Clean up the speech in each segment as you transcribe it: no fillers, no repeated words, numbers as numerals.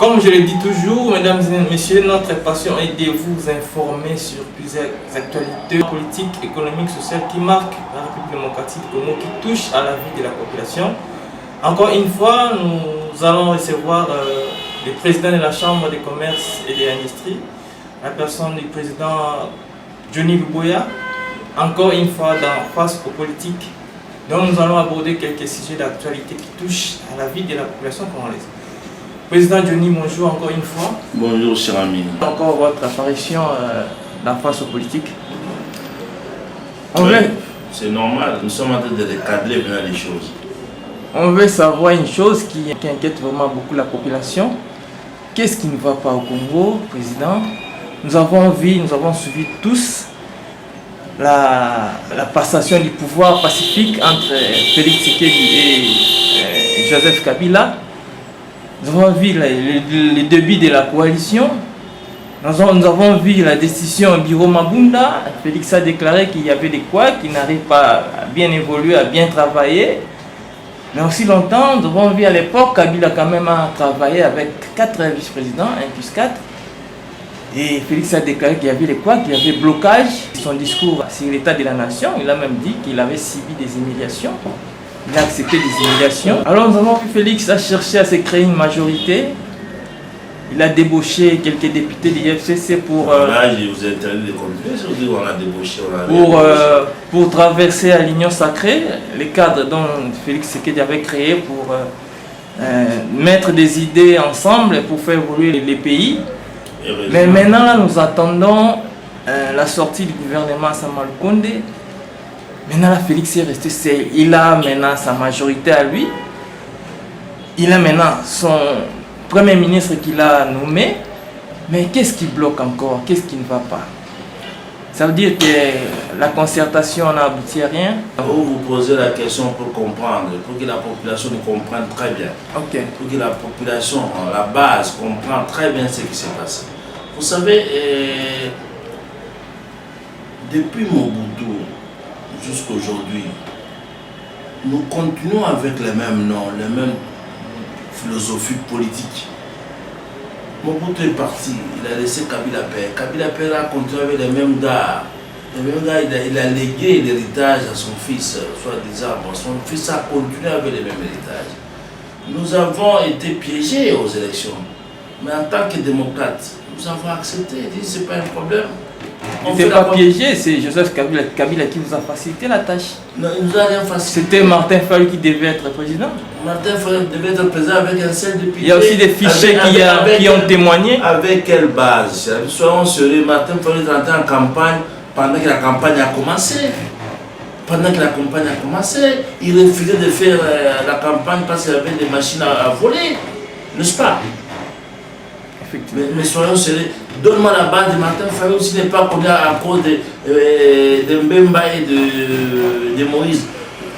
Comme je le dis toujours, mesdames et messieurs, notre passion est de vous informer sur plusieurs actualités politiques, économiques, sociales qui marquent la République démocratique du Congo, qui touchent à la vie de la population. Encore une fois, nous allons recevoir le président de la Chambre de commerce et de l'industrie, la personne du président Johnny Luboya, encore une fois face aux politiques. Donc nous allons aborder quelques sujets d'actualité qui touchent à la vie de la population congolaise. Président Johnny, bonjour encore une fois. Bonjour cher ami. Encore votre apparition dans face aux politiques. C'est normal, nous sommes en train de recadrer bien les choses. On veut savoir une chose qui inquiète vraiment beaucoup la population. Qu'est-ce qui ne va pas au Congo, président? Nous avons suivi tous la passation du pouvoir pacifique entre Félix Tshisekedi et Joseph Kabila. Nous avons vu les débuts de la coalition. Nous avons vu la décision Biro Mabunda. Félix a déclaré qu'il y avait des quoi qui n'arrivent pas à bien évoluer, à bien travailler. Mais aussi longtemps, nous avons vu à l'époque Kabila quand même a travaillé avec 4 vice-présidents, 1 plus 4. Et Félix a déclaré qu'il y avait des quoi, qu'il y avait blocage. Son discours sur l'état de la nation, il a même dit qu'il avait subi des humiliations. Il a accepté des humiliations. Alors nous avons vu Félix a cherché à se créer une majorité. Il a débauché quelques députés de l'IFCC pour... Là, je vous ai interdit de continuer, je vous dis on a débauché. Pour traverser à l'Union sacrée, les cadres dont Félix Tshisekedi avait créé pour mettre des idées ensemble pour faire évoluer les pays. Mais maintenant, là, nous attendons la sortie du gouvernement Sama Lukonde. Maintenant, là, Félix est resté seul. Il a maintenant sa majorité à lui. Il a maintenant son premier ministre qu'il a nommé. Mais qu'est-ce qui bloque encore? Qu'est-ce qui ne va pas? Ça veut dire que la concertation n'a abouti à rien. Vous vous posez la question pour comprendre, pour que la population nous comprenne très bien. Ok. Pour que la population, la base, comprenne très bien ce qui s'est passé. Vous savez, depuis Mobutu jusqu'à aujourd'hui, nous continuons avec les mêmes noms, les mêmes philosophies politiques. Mobutu est parti, il a laissé Kabila Père. Kabila Père a continué avec les mêmes gars. Les mêmes gars, il a légué l'héritage à son fils, soi-disant. Son fils a continué avec les mêmes héritages. Nous avons été piégés aux élections. Mais en tant que démocrates, nous avons accepté, dit ce n'est pas un problème. Il n'était pas piégé, c'est Joseph Kabila qui vous a facilité la tâche. Non, il nous a rien facilité. C'était Martin Fayulu qui devait être président. Martin Fayulu devait être président avec un seul député. Il y a aussi des fichiers qui ont témoigné. Avec quelle base? Soyons sérieux, Martin Fayulu est entré en campagne pendant que la campagne a commencé. Il refusait de faire la campagne parce qu'il y avait des machines à voler, n'est-ce pas? Mais soyons sérieux, donne-moi la base de Martin Fayulu s'il n'est pas connu à cause de Mbemba et de Moïse.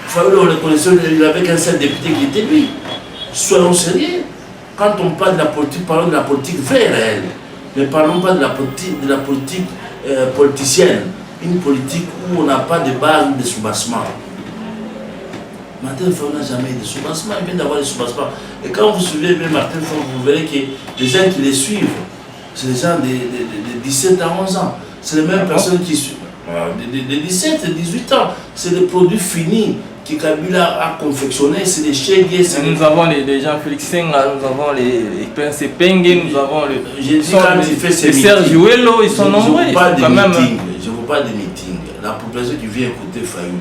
Fayulu, on le connaissait, il avait qu'un seul député qui était lui. Soyons sérieux. Quand on parle de la politique, parlons de la politique vraie, réelle. Ne parlons pas de la politique politicienne. Une politique où on n'a pas de base ou de soubassement. Martin Fayulu n'a jamais eu de soubassement, il vient d'avoir des soubassements. Et quand vous suivez bien Martin Fayulu, vous verrez que les gens qui les suivent, c'est des gens de 17 à 11 ans. C'est les mêmes personnes qui suivent. De 17 et 18 ans. C'est des produits finis que Kabila a confectionnés, c'est des chégués. Nous avons les gens Félix Senga, nous avons les Prince Penge, nous avons les Serge Jouello, ils sont nombreux. Je ne veux pas de meeting. La population qui vient écouter Fayulu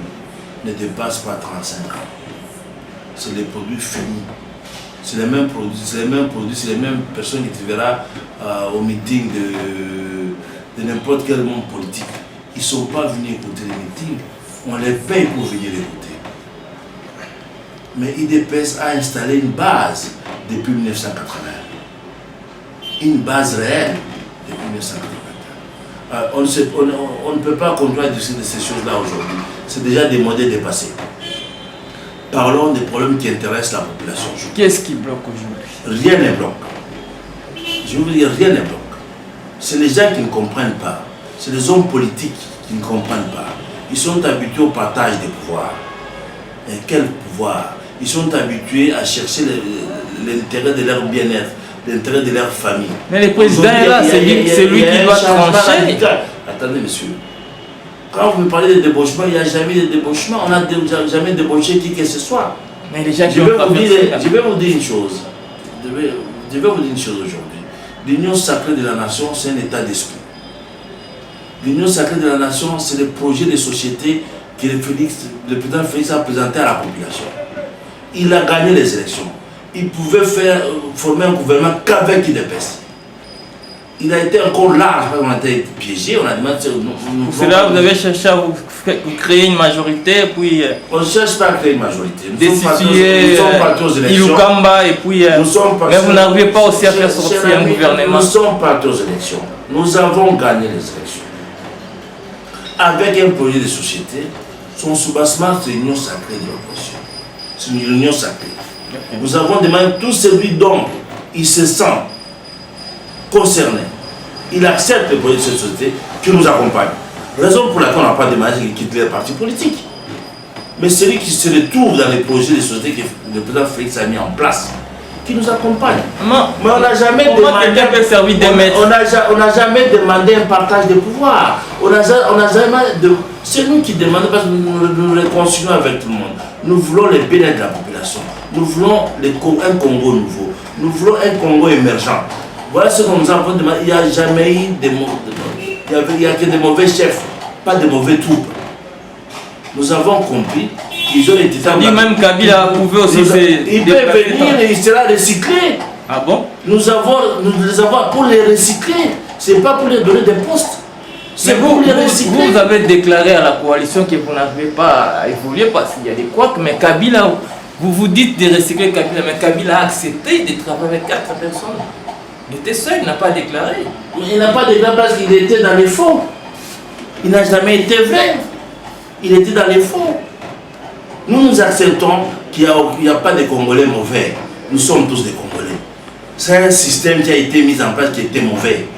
ne dépasse pas 35 ans. C'est les produits finis. C'est les mêmes produits, c'est les mêmes personnes qui tu verras au meeting de n'importe quel monde politique. Ils ne sont pas venus écouter les meetings, on les paye pour venir écouter. Mais IDPS a installé une base depuis 1980. Une base réelle depuis 1980. On ne peut pas continuer à discuter de ces choses-là aujourd'hui. C'est déjà des modèles dépassés. Parlons des problèmes qui intéressent la population. Qu'est-ce qui bloque aujourd'hui? Rien ne bloque. Je veux dire, rien ne bloque. C'est les gens qui ne comprennent pas. C'est les hommes politiques qui ne comprennent pas. Ils sont habitués au partage des pouvoirs. Et quel pouvoir? Ils sont habitués à chercher l'intérêt de leur bien-être. l'intérêt de leur famille. Mais le président est là, c'est lui qui doit trancher. Attendez, monsieur. Quand vous me parlez de débauchement, il n'y a jamais de débauchement. On n'a jamais débauché qui que ce soit. Mais les gens qui Je ont vais pas vous fait dire ça. une chose. Je vais vous dire une chose aujourd'hui. L'union sacrée de la nation, c'est un état d'esprit. L'union sacrée de la nation, c'est le projet de société que le président Félix a présenté à la population. Il a gagné les élections. Il pouvait former un gouvernement qu'avec UDPS. Il a été encore large, parce qu'on a été piégé, on a demandé... C'est là vous avez cherché à vous créer une majorité, puis... On ne cherche pas à créer une majorité. Destituer Ilukamba, et puis... mais vous n'arrivez pas aussi à faire sortir un gouvernement. Nous sommes partis aux élections. Nous avons gagné les élections. Avec un projet de société, son soubassement, c'est l'union sacrée de l'opposition. C'est une union sacrée. Nous avons demandé tout celui dont il se sent concerné. Il accepte le projet de cette société qui nous accompagne. Raison pour laquelle on n'a pas demandé qu'il quitte les partis politiques. Mais celui qui se retrouve dans les projets de société que le président Félix a mis en place, qui nous accompagne. Mais on n'a jamais demandé. On n'a jamais demandé un partage de pouvoir. C'est nous qui demandons parce que nous le continuons avec tout le monde. Nous voulons le bien-être de la population. Nous voulons un Congo nouveau. Nous voulons un Congo émergent. Voilà ce qu'on nous avons demandé. Il n'y a jamais eu il n'y a que des mauvais chefs, pas de mauvais troupes. Nous avons compris qu'ils ont été... Même Kabila pouvait aussi... Il peut venir et il sera recyclé. Ah bon? Nous les avons pour les recycler. Ce n'est pas pour les donner des postes. C'est pour les recycler. Vous avez déclaré à la coalition que vous n'arrivez pas à évoluer parce qu'il y a des couacs, mais Kabila, vous vous dites de recycler Kabila, mais Kabila a accepté de travailler avec 4 personnes. Il était seul, il n'a pas déclaré. Il n'a pas déclaré parce qu'il était dans les faux. Il n'a jamais été vrai. Il était dans les faux. Nous acceptons qu'il n'y a pas de Congolais mauvais. Nous sommes tous des Congolais. C'est un système qui a été mis en place qui était mauvais.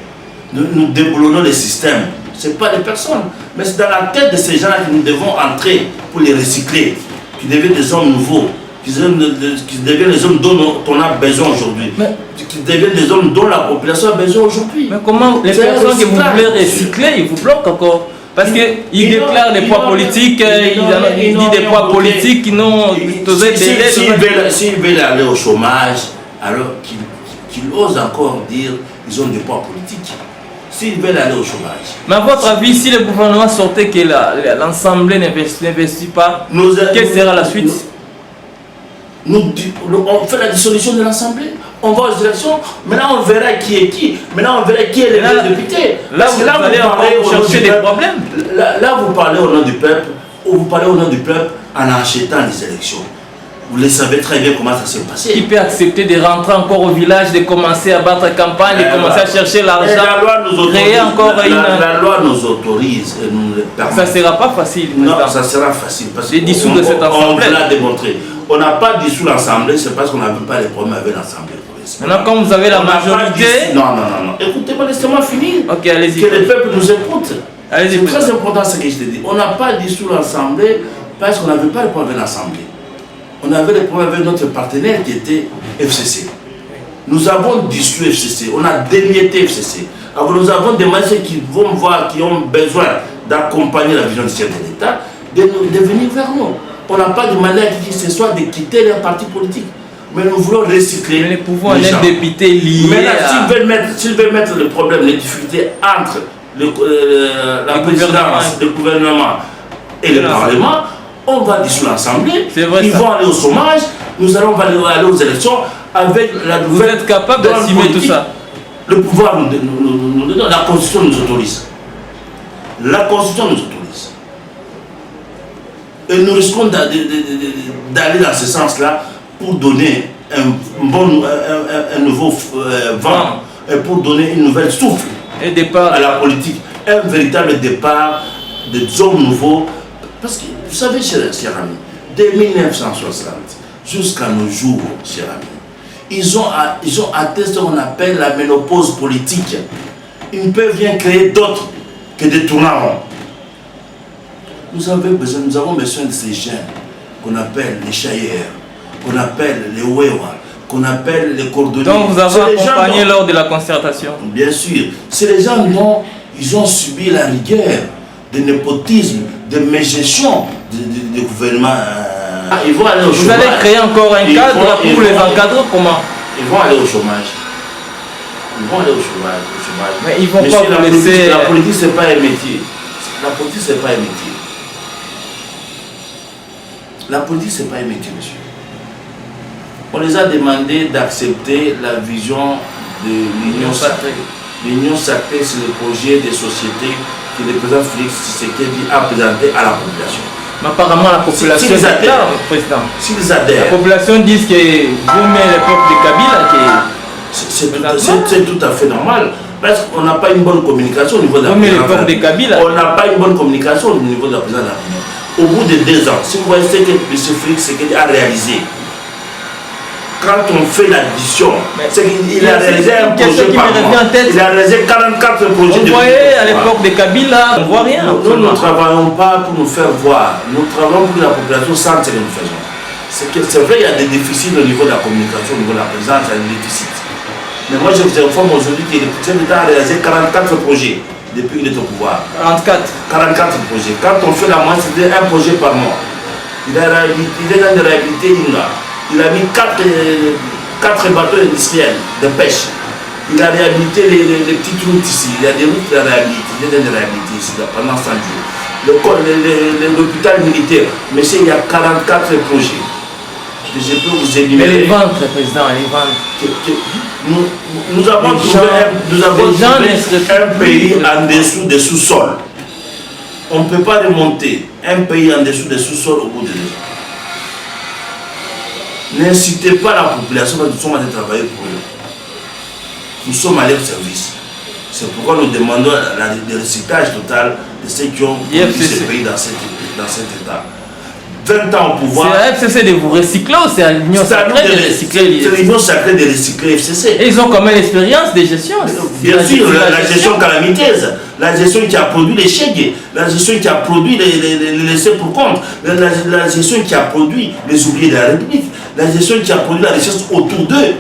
Nous déboulonnons le système. Ce n'est pas des personnes. Mais c'est dans la tête de ces gens-là que nous devons entrer pour les recycler. Qui deviennent des hommes nouveaux. Qui deviennent des hommes dont on a besoin aujourd'hui. Qui deviennent des hommes dont la population a besoin aujourd'hui. Mais comment les personnes que vous voulez recycler, ils vous bloquent encore? Parce qu'ils déclarent des poids politiques, ils disent des poids politiques qui n'ont osé délai. S'ils veulent aller au chômage, alors qu'ils osent encore dire qu'ils ont des poids politiques. S'ils veulent aller au chômage. Mais à votre avis, si le gouvernement sortait que l'Assemblée n'investit pas, quelle sera la suite? On fait la dissolution de l'Assemblée, on va aux élections, maintenant on verra qui est qui, maintenant on verra qui est le député. Là, vous allez chercher des problèmes. Là, vous parlez au nom du peuple, ou vous parlez au nom du peuple en achetant les élections. Vous le savez très bien comment ça s'est passé. Qui peut accepter de rentrer encore au village, de commencer à battre campagne, de commencer à chercher l'argent, créer encore la loi nous autorise et nous le permet. Ça ne sera pas facile. Non, ça sera facile parce qu'on vous l'a démontré. On n'a pas dissous l'Assemblée, c'est parce qu'on n'avait pas les problèmes avec l'Assemblée. Maintenant, comme vous avez la majorité... Non. Écoutez-moi, laissez-moi finir. Ok, allez-y. Que le peuple nous écoute. Allez-y. C'est très important ce que je te dis. On n'a pas dissous l'Assemblée parce qu'on n'avait pas les problèmes avec l'Assemblée. On avait des problèmes avec notre partenaire qui était FCC. Nous avons dissous FCC, on a démietté FCC. Alors nous avons des messieurs qui vont voir, qui ont besoin d'accompagner la vision du chef de l'État, de venir vers nous. On n'a pas demandé à qui que ce soit de quitter les partis politiques. Mais nous voulons recycler. Mais les pouvoirs d'un député liés. Maintenant, s'ils veulent mettre le problème, les difficultés entre la présidence, le gouvernement et le Parlement, on va dissoudre l'Assemblée, ils vont aller au chômage, nous allons aller aux élections avec la nouvelle... Vous êtes capable d'assumer tout ça? Le pouvoir nous donne, la Constitution nous autorise. La Constitution nous autorise. Et nous risquons d'aller dans ce sens-là pour donner un nouveau vent, et pour donner une nouvelle souffle à la politique. Un véritable départ des hommes nouveaux. Parce que, vous savez, chers amis, de 1960 jusqu'à nos jours, chers amis, ils ont atteint ce qu'on appelle la ménopause politique. Ils ne peuvent rien créer d'autre que des tournants. Nous avons besoin de ces jeunes qu'on appelle les chailleurs, qu'on appelle les Wewa, qu'on appelle les cordonniers. Donc vous avez accompagné gens, lors de la concertation? Bien sûr. C'est les gens dont ils ont subi la rigueur, de népotisme, de mégestion du gouvernement. Ils vont aller au chômage. Vous allez créer encore un cadre pour les encadrer comment? Ils vont aller au chômage. Ils vont aller au chômage. Mais ils vont pas vous laisser... La politique, c'est pas un métier. La politique, c'est pas un métier. La politique, c'est pas un métier, monsieur. On les a demandé d'accepter la vision de l'Union sacrée. L'Union sacrée, c'est le projet des sociétés que le président Félix Tshisekedi a présenté à la population. Mais apparemment, la population est claire, président. S'ils adhèrent. La population dit que vous mettez le peuple de Kabila qui c'est tout à fait normal. Parce qu'on n'a pas une bonne communication au niveau de la présidence. On n'a pas une bonne communication au niveau de la présidence de la République. Au bout de 2 ans, si vous voyez ce que M. Félix Tshisekedi a réalisé, quand on fait l'addition, c'est qu'il a réalisé un projet par mois. Il a réalisé 44 projets. Vous voyez, à l'époque de Kabila, on ne voit rien. Nous ne travaillons pas pour nous faire voir. Nous travaillons pour que la population sente ce que nous faisons. C'est vrai, il y a des déficits au niveau de la communication, au niveau de la présence, il y a des déficits. Mais moi, je vous informe aujourd'hui que le président d'État a réalisé 44 projets depuis qu'il est au pouvoir. 44 projets. Quand on fait la moitié, c'est un projet par mois. Il est dans de réhabiliter Inga. Il a mis 4 bateaux industriels de pêche. Il a réhabilité les petites routes ici. Il y a des routes qu'il a réhabilitées. Il est dans de réhabiliter ici pendant 100 jours. L'hôpital militaire. Mais il y a 44 projets. Je peux vous énumérer. Mais les ventes, président, les ventes. Nous avons trouvé un pays en dessous des sous-sols. On ne peut pas remonter un pays en dessous des sous-sols au bout de 2 ans. N'incitez pas la population, nous sommes allés travailler pour eux. Nous sommes à leur service. C'est pourquoi nous demandons le recyclage total de ceux qui ont conduit ce pays dans cet état. 20 ans au pouvoir. C'est la FCC de vous recycler ou c'est l'Union sacrée de recycler? C'est l'Union sacrée de recycler FCC. Et ils ont quand même l'expérience de gestion. Bien sûr, la gestion calamiteuse, la gestion qui a produit les chèques, la gestion qui a produit les laissés pour compte, la gestion qui a produit les oubliés de la République, la gestion qui a produit la richesse autour d'eux,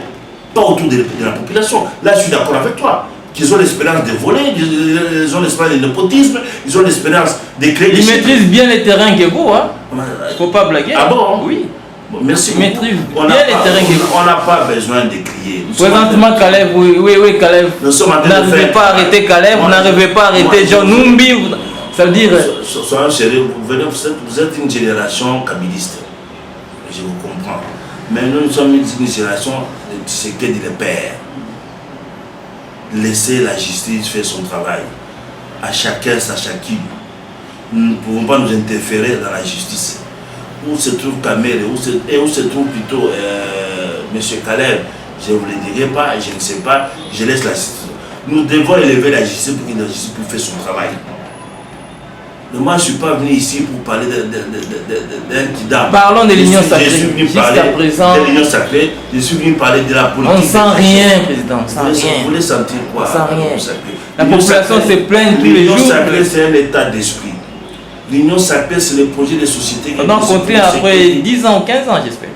pas autour de la population. Là, je suis d'accord avec toi. Qu'ils ont l'expérience de voler, ils ont l'expérience de népotisme, ils ont l'expérience de créer des... Ils maîtrisent bien les terrains que vous, hein. Il ne faut pas blaguer. Ah bon? Oui. Bon, merci. Ils maîtrisent bien les terrains que vous. On n'a pas besoin de crier. Présentement, Caleb, oui, Caleb. Nous sommes en train de faire... N'arrivez pas à arrêter Caleb, vous n'arrivez pas à arrêter John Numbi. Ça veut dire... Soyons sérieux, vous êtes une génération kabiliste. Je vous comprends. Mais nous sommes une génération de ce qu'est dit le père. Laissez la justice faire son travail. À chacun sa chacune. Nous ne pouvons pas nous interférer dans la justice. Où se trouve Kamel et où se trouve plutôt M. Caleb, je ne vous le dirai pas, je ne sais pas, je laisse la justice. Nous devons élever la justice pour que la justice puisse faire son travail. Mais moi, je ne suis pas venu ici pour parler d'un kidam. Parlons de l'Union sacrée. Je suis venu parler de l'Union sacrée. Je suis venu parler de la politique. On ne sent rien, président. On sent rien. Vous voulez sentir quoi? On sent rien. La population se plaint tous les jours. L'Union sacrée, c'est un état d'esprit. L'Union sacrée, c'est le projet de société. On doit compter après 10 ans ou 15 ans, j'espère.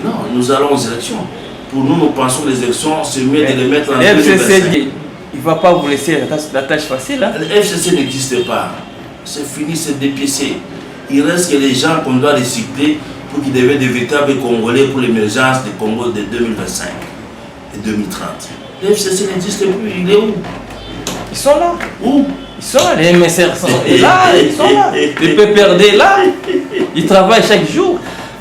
Non, nous allons aux élections. Pour nous, nous pensons que les élections, c'est mieux de les mettre en 2025. Il ne va pas vous laisser la tâche facile. Hein? Le FCC n'existe pas. C'est fini, c'est dépiécé. Il reste que les gens qu'on doit recycler pour qu'ils deviennent des véritables Congolais pour l'émergence du Congo de 2025 et 2030. Le FCC n'existe plus, il est où? Ils sont là. Où? Ils sont là, les MSR sont là, ils sont là. Les PPRD là, ils travaillent chaque jour.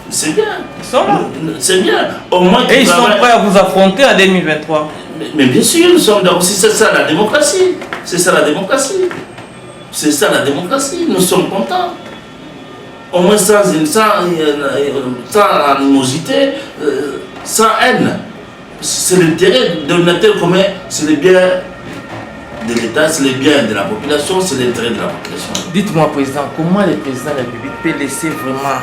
C'est bien. Ils sont là. C'est bien. Au moins et ils sont prêts à vous affronter en 2023. Mais bien sûr, nous sommes d'accord. C'est ça la démocratie. C'est ça la démocratie. C'est ça la démocratie. Nous sommes contents. Au moins sans animosité, sans haine. C'est l'intérêt de l'intérêt commun, c'est le bien de l'État, c'est le bien de la population, c'est l'intérêt de la population. Dites-moi, Président, comment le Président de la République peut laisser vraiment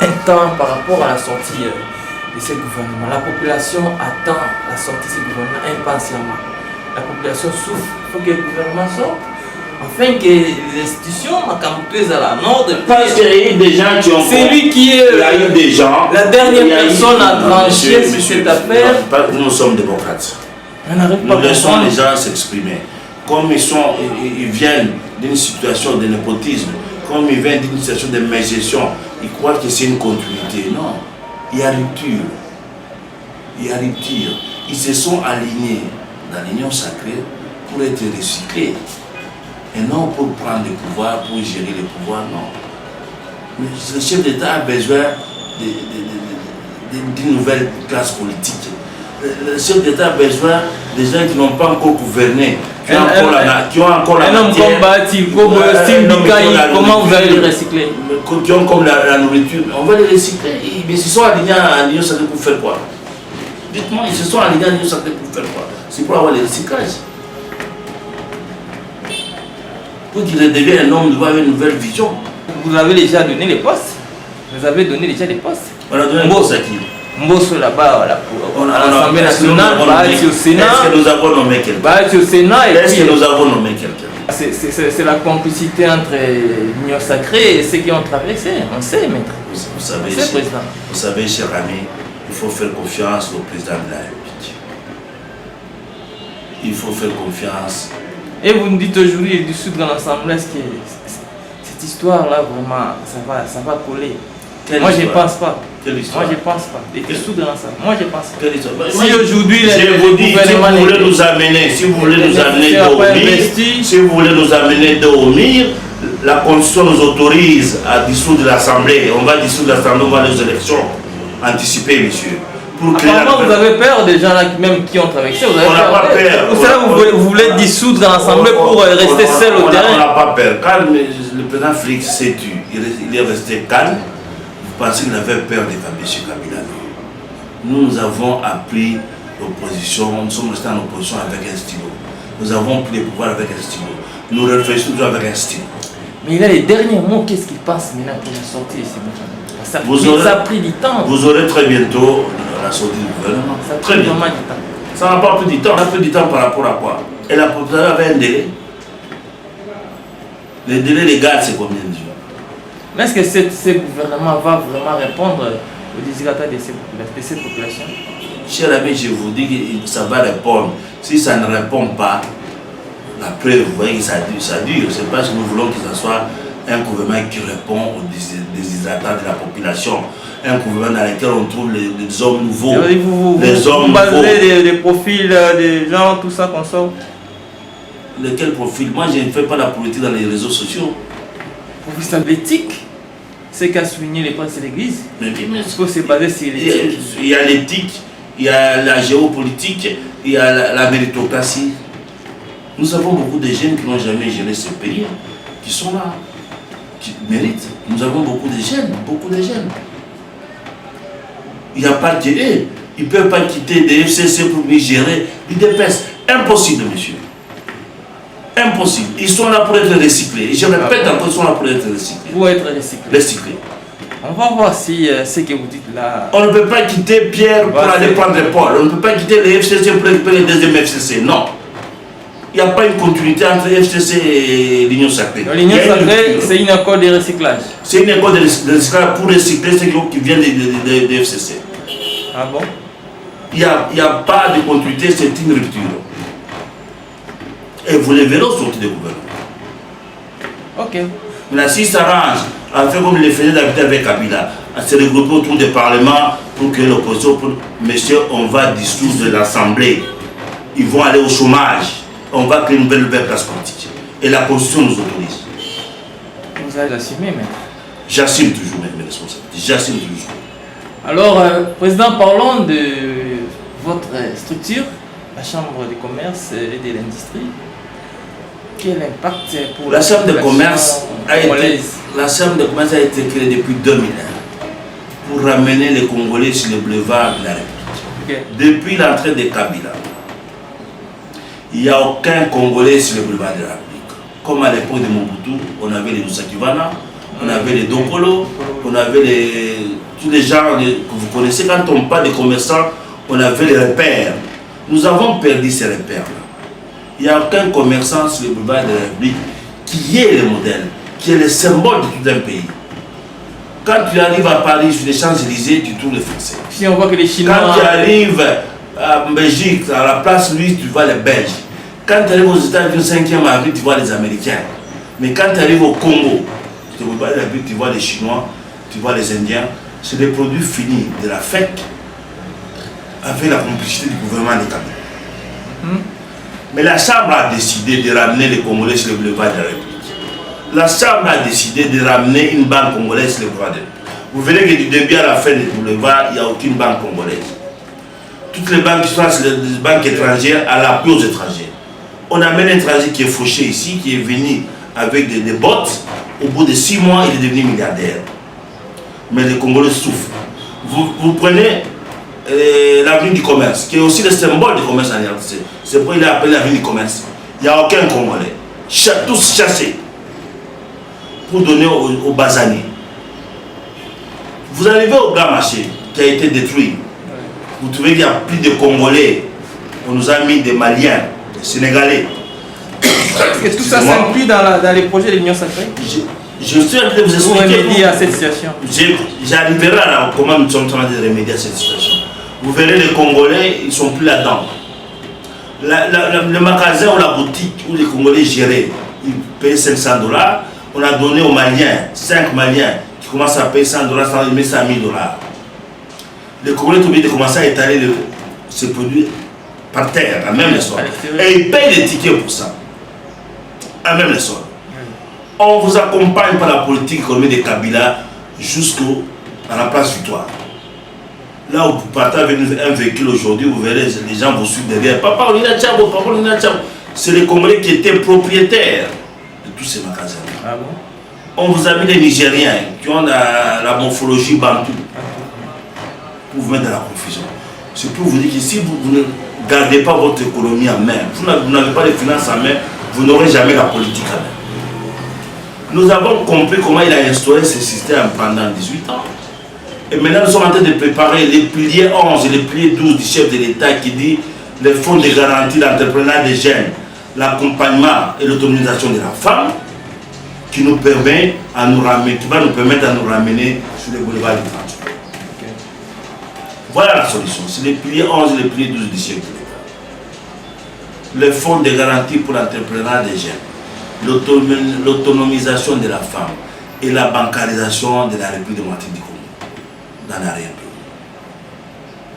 un temps par rapport à la sortie de ce gouvernement? La population attend la sortie de ce gouvernement impatiemment. La population souffre, il faut que le gouvernement sorte. afin que les institutions, Makamoutou à la nord, parce qu'il y a eu des gens qui ont... C'est lui qui est il y a eu des gens... la dernière personne à trancher sur cette affaire. Nous sommes démocrates. Nous laissons les gens s'exprimer. Comme ils viennent d'une situation de népotisme, comme ils viennent d'une situation de mégestion, ils croient que c'est une continuité. Non, il y a rupture. Il y a rupture. Ils se sont alignés dans l'union sacrée pour être recyclés. Et non pour prendre le pouvoir, pour gérer le pouvoir, non. Mais le chef d'État a besoin d'une nouvelle classe politique. Le chef d'État a besoin des gens qui n'ont pas encore gouverné, qui ont encore la un homme comme Bati, comme Steve Bikaï, comment vous allez les recycler? Qui ont comme la nourriture, on va les recycler. Mais ils se sont alignés à l'union sacrée pour faire quoi? Dites-moi, ils se sont alignés à l'union sacrée pour faire quoi? C'est pour avoir les recyclages. Pour qu'il devienne un homme, il doit avoir une nouvelle vision. Vous avez déjà donné les postes? Vous avez donné déjà les postes? On a donné un poste à qui? Mbosso là-bas, à l'Assemblée nationale, au Sénat. Est-ce que nous avons nommé quelqu'un? Au Sénat. Est-ce que nous avons nommé quelqu'un? C'est la complicité entre l'Union sacrée et ceux qui ont traversé. On sait, maître. Vous savez, cher ami, il faut faire confiance au président de la République. Il faut faire confiance. Et vous nous dites aujourd'hui, du sud de l'Assemblée, est-ce que cette histoire-là, vraiment, ça va coller? Moi, je ne pense pas. Moi, je ne pense pas. Et du sud de l'Assemblée, moi, je ne pense pas. Si aujourd'hui, je vous dis, si vous voulez nous amener, si vous voulez nous amener d'Omir, la Constitution nous autorise à dissoudre l'Assemblée. On va dissoudre l'Assemblée, on va aller aux élections anticipées, monsieur. Apparemment, vous avez peur des gens là même qui ont traversé. On n'a pas peur. Pour cela, vous voulez dissoudre l'Assemblée pour rester seul au terrain. On n'a pas peur. Quand le président Félix s'est tué, il est resté calme. Vous pensez qu'il avait peur d'établir chez Kabila? Nous avons appris l'opposition. Nous sommes restés en opposition avec un stylo. Nous avons pris le pouvoir avec un stylo. Nous réfléchissons toujours avec un stylo. Mais il a les derniers mots. Qu'est-ce qu'il passe maintenant pour la sortie de ces mécanismes? Ça a pris du temps. Vous aurez très bientôt la sortie du gouvernement. Ça a pris vraiment du temps. Ça n'a pas pris du temps. Ça a pris du temps par rapport à quoi? Et la population avait un délai. Le délai légal, c'est combien de jours? Mais est-ce que ce gouvernement va vraiment répondre aux désirata de cette population? Cher ami, je vous dis que ça va répondre. Si ça ne répond pas, la preuve, vous voyez que ça dure. C'est parce que nous voulons que ce soit un gouvernement qui répond aux désirata de la population. Un gouvernement dans lequel on trouve les hommes nouveaux. Vous basez des profils, des gens, tout ça qu'on sort. Lequel profil? Moi, je ne fais pas la politique dans les réseaux sociaux. Profil de l'éthique, c'est qu'a souligné les princes de l'Église. Mais il faut se baser sur l'éthique. Il y a l'éthique, il y a la géopolitique, il y a la méritocratie. Nous avons beaucoup de jeunes qui n'ont jamais géré ce pays, qui sont là, qui méritent. Nous avons beaucoup de jeunes, Il n'y a pas de... Ils ne peuvent pas quitter des FCC pour les gérer. Ils dépassent. Impossible, monsieur. Impossible. Ils sont là pour être recyclés. Et je répète encore, ils sont là pour être recyclés. Pour être recyclés. On va voir si ce que vous dites là... On ne peut pas quitter Pierre pour aller prendre Paul. On ne peut pas quitter les FCC pour récupérer les deuxièmes FCC. Non. Il n'y a pas une continuité entre FCC et l'Union sacrée. L'Union sacrée, c'est une école de recyclage. C'est une école de recyclage pour recycler ceux qui viennent des FCC. Ah bon? Il n'y a pas de continuité, c'est une rupture. Et vous les verrez au sortir du gouvernement. Ok. Maintenant, s'ils s'arrangent à faire comme les faisaient d'habitude avec Kabila, à se regrouper autour du Parlement pour que l'opposition, monsieur, on va dissoudre l'Assemblée. Ils vont aller au chômage. On va créer une nouvelle classe politique. Et la Constitution nous autorise. Vous allez l'assumer, mais... J'assume toujours mes responsabilités. J'assume toujours. Alors, Président, parlons de votre structure, la Chambre de commerce et de l'industrie. Quel impact pour la Chambre de commerce a été créée depuis 2001 pour ramener les Congolais sur le boulevard de la République. Okay. Depuis l'entrée de Kabila, il n'y a aucun Congolais sur le boulevard de la République. Comme à l'époque de Mobutu, on avait les Lusakivana, on avait les Dokolo, on avait tous les gens que vous connaissez. Quand on parle des commerçants, on avait les repères. Nous avons perdu ces repères-là. Il n'y a aucun commerçant sur le boulevard de la République qui est le modèle, qui est le symbole de tout un pays. Quand tu arrives à Paris, sur les Champs-Élysées, tu trouves les Français. Si on voit que les Chinois... Quand tu arrives en Belgique, à la place Louise, tu vois les Belges. Quand tu arrives aux États-Unis, 5e avenue, tu vois les Américains. Mais quand tu arrives au Congo, tu vois les Chinois, tu vois les Indiens. C'est des produits finis de la fête avec la complicité du gouvernement des Cameroun. Mais la Chambre a décidé de ramener les Congolais sur le boulevard de la République. La Chambre a décidé de ramener une banque congolaise sur le boulevard de la République. Vous verrez que du début à la fin du boulevard, il n'y a aucune banque congolaise. Toutes les banques qui sont les banques étrangères à l'appui aux étrangers. On amène un étranger qui est fauché ici, qui est venu avec des bottes. Au bout de 6 mois, il est devenu milliardaire. Mais les Congolais souffrent. Vous prenez l'avenue du commerce, qui est aussi le symbole du commerce en RDC. C'est pourquoi il est appelé l'avenue du commerce. Il n'y a aucun Congolais. Tous chassés pour donner aux basanés. Vous arrivez au grand marché qui a été détruit. Vous trouvez qu'il y a plus de Congolais. On nous a mis des Maliens, des Sénégalais. Est-ce que tout ça s'inclut dans les projets de l'Union sacrée? Je suis en train de vous expliquer. Pour remédier à cette situation. J'arriverai à comment nous sommes en train de remédier à cette situation. Vous verrez les Congolais, ils ne sont plus là-dedans. Le magasin ou la boutique où les Congolais géraient, ils payaient 500 $. On a donné aux Maliens, 5 Maliens, qui commencent à payer 100 $, ils mettent ça à 1000 $. Les Congolais sont obligés de commencer à étaler ces produits par terre, à même les sols. Et ils payent des tickets pour ça, à même les sols. On vous accompagne par la politique économique de Kabila jusqu'à la place Victoire. Là où vous partez avec un véhicule aujourd'hui, vous verrez les gens vous suivent derrière. Papa, on est là, Tchabo, papa, on est là, Tchabo. C'est les Congolais qui étaient propriétaires de tous ces magasins. Ah bon? On vous a mis les Nigériens qui ont la morphologie bantou pour vous mettre dans la confusion. C'est pour vous dire que si vous ne gardez pas votre économie en main, vous n'avez pas les finances en main, vous n'aurez jamais la politique en main. Nous avons compris comment il a instauré ce système pendant 18 ans. Et maintenant, nous sommes en train de préparer les piliers 11 et les piliers 12 du chef de l'État qui dit les fonds de garantie d'entrepreneuriat des jeunes, l'accompagnement et l'autonomisation de la femme, qui nous permet à nous ramener, qui va nous permettre à nous ramener sur les boulevards du transport. Okay. Voilà la solution. C'est les piliers 11 et les piliers 12 du chef de l'État. Les fonds de garantie pour l'entrepreneuriat des jeunes, l'autonomisation de la femme et la bancarisation de la République démocratique du Congo dans l'arrière-pays.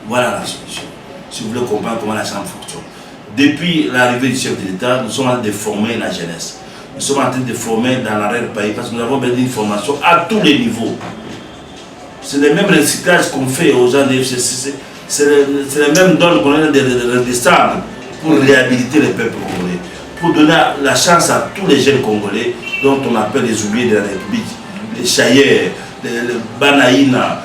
Voilà la solution. Si vous voulez comprendre comment la Chambre fonctionne. Depuis l'arrivée du chef de l'État, nous sommes en train de former la jeunesse. Nous sommes en train de former dans l'arrière-pays parce que nous avons besoin d'une formation à tous les niveaux. C'est le même recyclage qu'on fait aux gens des FCC. C'est le même don qu'on a de redescendre pour réhabiliter les peuples congolais. Pour donner la chance à tous les jeunes Congolais dont on appelle les oubliés de la République, les Chayer, les Banaïna.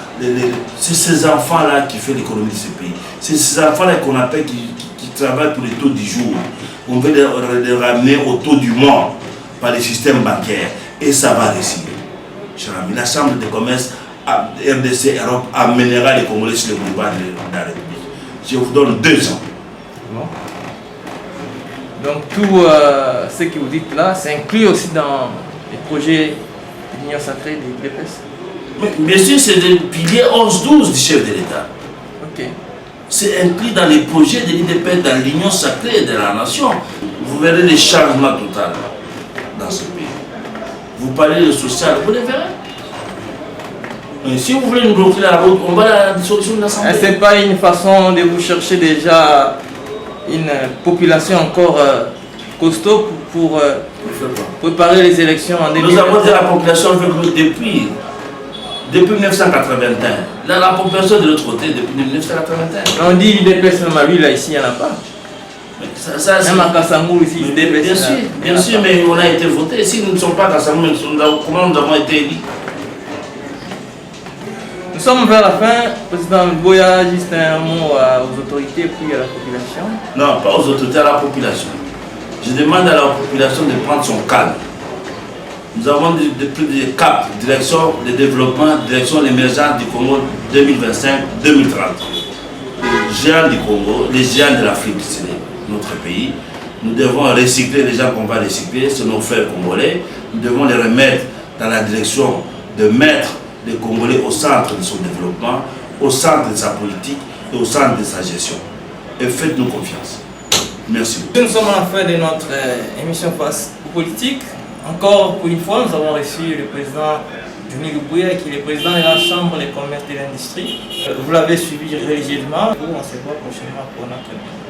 C'est ces enfants-là qui font l'économie de ce pays. C'est ces enfants-là qu'on appelle qui travaillent pour les taux du jour. On veut les ramener au taux du mois par les systèmes bancaires. Et ça va réussir. Cher ami, la Chambre de commerce RDC Europe amènera les Congolais sur le boulevard de la République. Je vous donne 2 ans. Bon. Donc tout ce que vous dites là, ça inclut aussi dans les projets de l'Union sacrée de l'IDPS? Bien sûr, c'est le pilier 11-12 du chef de l'État. Okay. C'est inclus dans les projets de l'IDPS, dans l'Union sacrée de la nation. Vous verrez les changements totaux dans ce pays. Vous parlez de social, vous les verrez. Mais si vous voulez nous bloquer la route, on va à la dissolution de l'Assemblée. Ce n'est pas une façon de vous chercher déjà une population encore costaud pour préparer les élections en 2020. Nous avons dit la population depuis 1981. Là, la population de l'autre côté, depuis 1981. On dit l'IDPS même à lui, là, ici, il n'y en a pas. Même à Kassangou, ici, l'IDPS. Bien sûr, mais on a été voté. Si nous ne sommes pas à Kassangou, comment nous avons été élus? Nous sommes vers la fin. Président Boya, juste un mot aux autorités puis à la population. Non, pas aux autorités, à la population. Je demande à la population de prendre son calme. Nous avons depuis des caps, direction de développement, direction de l'émergence du Congo 2025-2030. Les géants du Congo, les géants de l'Afrique, c'est notre pays. Nous devons recycler les gens qu'on va recycler, c'est nos frères congolais. Nous devons les remettre dans la direction de mettre les Congolais au centre de son développement, au centre de sa politique et au centre de sa gestion. Et faites-nous confiance. Merci beaucoup. Nous sommes à la fin de notre émission Face aux politiques. Encore pour une fois, nous avons reçu le président Johnny Lubuya, qui est le président de la Chambre de commerce et de l'industrie. Vous l'avez suivi religieusement. On se voit prochainement pour notre